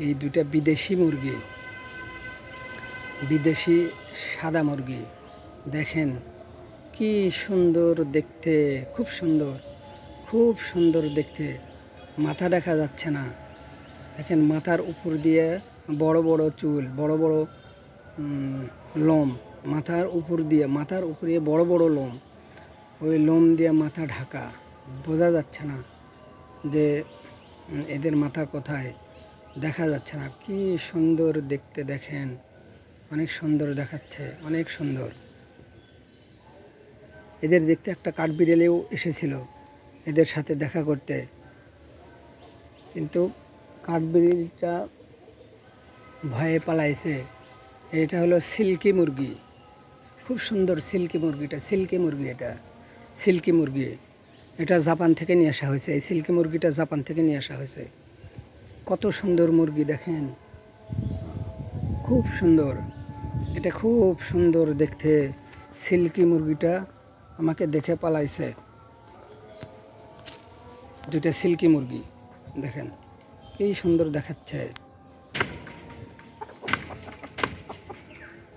এই দুইটা বিদেশি মুরগি, বিদেশি সাদা মুরগি। দেখেন কি সুন্দর দেখতে, খুব সুন্দর, খুব সুন্দর দেখতে। মাথা দেখা যাচ্ছে না। দেখেন মাথার উপর দিয়ে বড় বড় চুল, বড় বড় লোম। মাথার উপরে বড় বড় লোম। ওই লোম দিয়ে মাথা ঢাকা। বোঝা যাচ্ছে না যে এদের মাথা কোথায়, দেখা যাচ্ছে না। কি সুন্দর দেখতে দেখেন, অনেক সুন্দর দেখাচ্ছে, অনেক সুন্দর। এদের দেখতে একটা কাঠবিড়ালিও এসেছিল এদের সাথে দেখা করতে, কিন্তু কাঠবিড়ালিটা ভয়ে পালাইছে। এটা হলো সিল্কি মুরগি, খুব সুন্দর সিল্কি মুরগিটা। সিল্কি মুরগি, এটা সিল্কি মুরগি। এটা জাপান থেকে নিয়ে আসা হয়েছে। এই সিল্কি মুরগিটা জাপান থেকে নিয়ে আসা হয়েছে। কত সুন্দর মুরগি দেখেন, খুব সুন্দর। এটা খুব সুন্দর দেখতে। সিল্কি মুরগিটা আমাকে দেখে পালাইছে। দুইটা সিল্কি মুরগি দেখেন কি সুন্দর দেখাচ্ছে।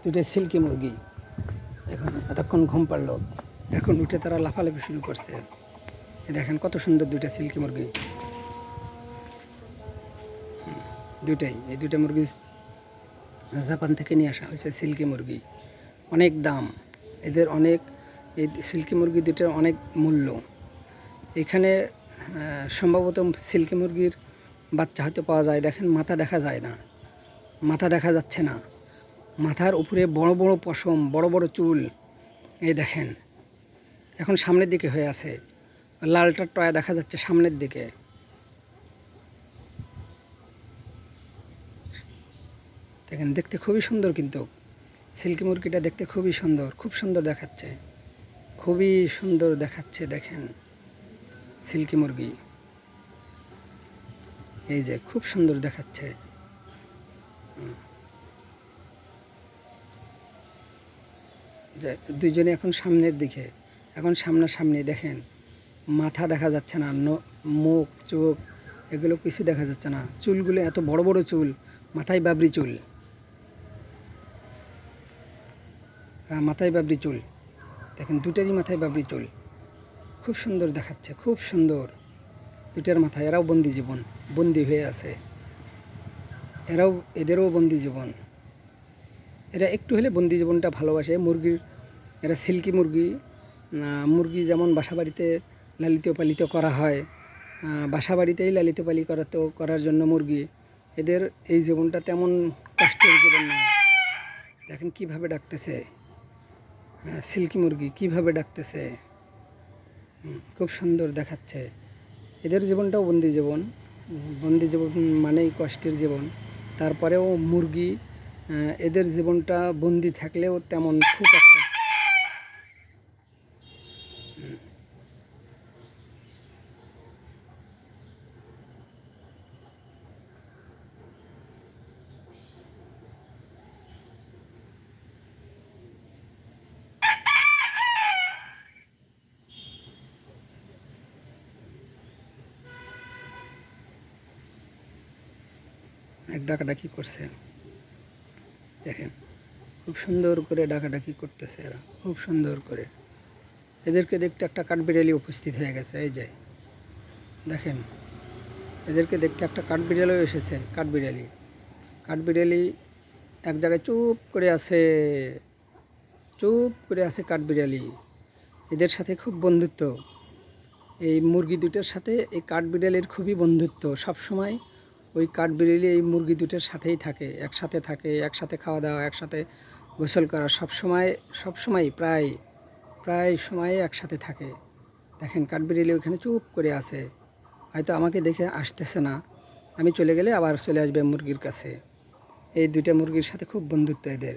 দুইটা সিল্কি মুরগি এখন এতক্ষণ ঘুম পাড়লো, এখন উঠে তারা লাফালাফি শুরু করছে। দেখেন কত সুন্দর দুইটা সিল্কি মুরগি। এই দুইটা মুরগি জাপান থেকে নিয়ে আসা হয়েছে। সিল্কি মুরগি অনেক দাম এদের, অনেক। এই সিল্কি মুরগি দুটোর অনেক মূল্য এখানে। সম্ভবত সিল্কি মুরগির বাচ্চা হয়তো পাওয়া যায়। দেখেন মাথা দেখা যায় না, মাথা দেখা যাচ্ছে না। মাথার উপরে বড় বড় পশম, বড় বড় চুল। এই দেখেন এখন সামনের দিকে হয়ে আছে, লালটা টয়া দেখা যাচ্ছে সামনের দিকে। দেখেন দেখতে খুবই সুন্দর, কিন্তু সিল্কি মুরগিটা দেখতে খুবই সুন্দর, খুব সুন্দর দেখাচ্ছে, খুবই সুন্দর দেখাচ্ছে। দেখেন সিল্কি মুরগি, এই যে খুব সুন্দর দেখাচ্ছে। যে দুইজনে এখন সামনের দিকে, এখন সামনাসামনি। দেখেন মাথা দেখা যাচ্ছে না, মুখ চোখ এগুলো কিছু দেখা যাচ্ছে না। চুলগুলো এত বড় বড় চুল, মাথায় বাবরি চুল, মাথায় বাবরি চুল। দেখেন দুটারই মাথায় বাবরি চুল, খুব সুন্দর দেখাচ্ছে, খুব সুন্দর। দুটার মাথায় এরাও বন্দি জীবন, বন্দি হয়ে আছে। এদেরও বন্দি জীবন। এরা একটু হলে বন্দি জীবনটা ভালোবাসে। মুরগির, এরা সিল্কি মুরগি। মুরগি যেমন বাসা বাড়িতে লালিত পালিত করা হয়, বাসা বাড়িতেই লালিত পালিত করার জন্য মুরগি, এদের এই জীবনটা তেমন কষ্টের জীবন নয়। দেখেন কীভাবে ডাকতেছে, সিল্কি মুরগি কীভাবে ডাকতেছে, খুব সুন্দর দেখাচ্ছে। এদের জীবনটাও বন্দি জীবন। বন্দি জীবন মানেই কষ্টের জীবন। তারপরেও মুরগি, এদের জীবনটা বন্দি থাকলেও তেমন খুব একটা। এক ডাকাডাকি করছে, দেখেন খুব সুন্দর করে ডাকাডাকি করতেছে এরা, খুব সুন্দর করে। এদেরকে দেখতে একটা কাঠবিড়ালি উপস্থিত হয়ে গেছে। এই যে দেখেন এদেরকে দেখতে একটা কাঠবিড়ালিও এসেছে। কাঠবিড়ালি এক জায়গায় চুপ করে আছে, চুপ করে আছে কাঠবিড়ালি। এদের সাথে খুব বন্ধুত্ব। এই মুরগি দুটোর সাথে এই কাঠবিড়ালির খুবই বন্ধুত্ব। সব সময় ওই কাঠবিড়ালি এই মুরগি দুটোর সাথেই থাকে, একসাথে খাওয়া দাওয়া, একসাথে গোসল করা, সবসময় প্রায় সময়ে একসাথে থাকে। দেখেন কাঠবিড়ালি ওখানে চুপ করে আছে, হয়তো আমাকে দেখে আসতেছে না। আমি চলে গেলে আবার চলে আসবে মুরগির কাছে। এই দুইটা মুরগির সাথে খুব বন্ধুত্ব এদের,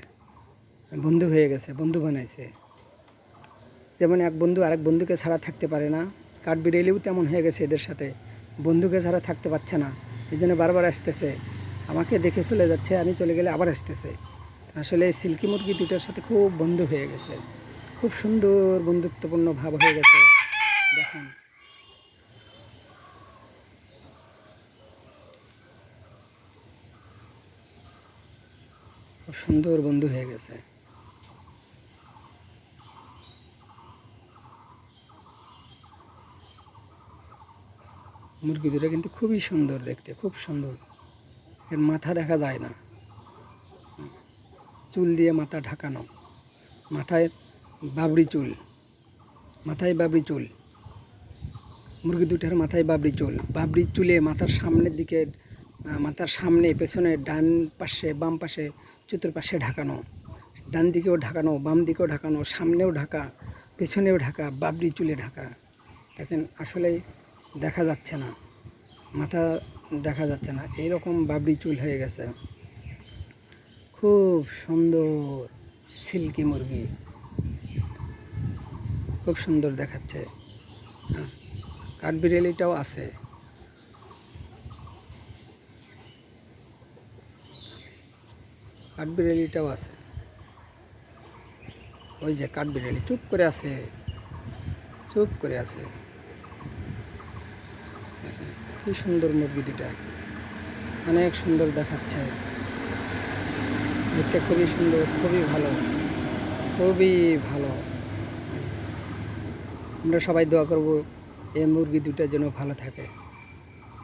বন্ধু হয়ে গেছে, বন্ধু বানাইছে। যেমন এক বন্ধু আরেক বন্ধুকে ছাড়া থাকতে পারে না, কাঠবিড়ালিও তেমন হয়ে গেছে এদের সাথে, বন্ধুকে ছাড়া থাকতে পারছে না। এই জন্য বারবার আসতেছে, আমাকে দেখে চলে যাচ্ছে, আমি চলে গেলে আবার আসতেছে। আসলে এই সিল্কি মুরগি দুটোর সাথে খুব বন্ধু হয়ে গেছে, খুব সুন্দর বন্ধুত্বপূর্ণ ভাব হয়ে গেছে। দেখেন খুব সুন্দর বন্ধু হয়ে গেছে। মুরগি দুটো কিন্তু খুবই সুন্দর দেখতে, খুব সুন্দর। এর মাথা দেখা যায় না, চুল দিয়ে মাথা ঢাকানো, মাথায় বাবরি চুল, মাথায় বাবরি চুল। মুরগি দুটার মাথায় বাবরি চুল, বাবরি চুলে মাথার সামনের দিকে, মাথার সামনে পেছনে, ডান পাশে বাম পাশে চতুর্পাশে ঢাকানো, ডান দিকেও ঢাকানো, বাম দিকেও ঢাকানো, সামনেও ঢাকা, পেছনেও ঢাকা, বাবরি চুলে ঢাকা। দেখেন আসলেই দেখা যাচ্ছে না, মাথা দেখা যাচ্ছে না, এইরকম বাবরি চুল হয়ে গেছে। খুব সুন্দর সিল্কি মুরগি, খুব সুন্দর দেখাচ্ছে। কাঠবিড়ালিটাও আছে, কাঠবিড়ালিটাও আছে। ওই যে কাঠবিড়ালি চুপ করে আছে, চুপ করে আছে। কি সুন্দর মুরগি দুটা, অনেক সুন্দর দেখাচ্ছে দেখতে, খুবই সুন্দর, খুবই ভালো, খুবই ভালো। আমরা সবাই দোয়া করব এই মুরগি দুটা যেন ভালো থাকে।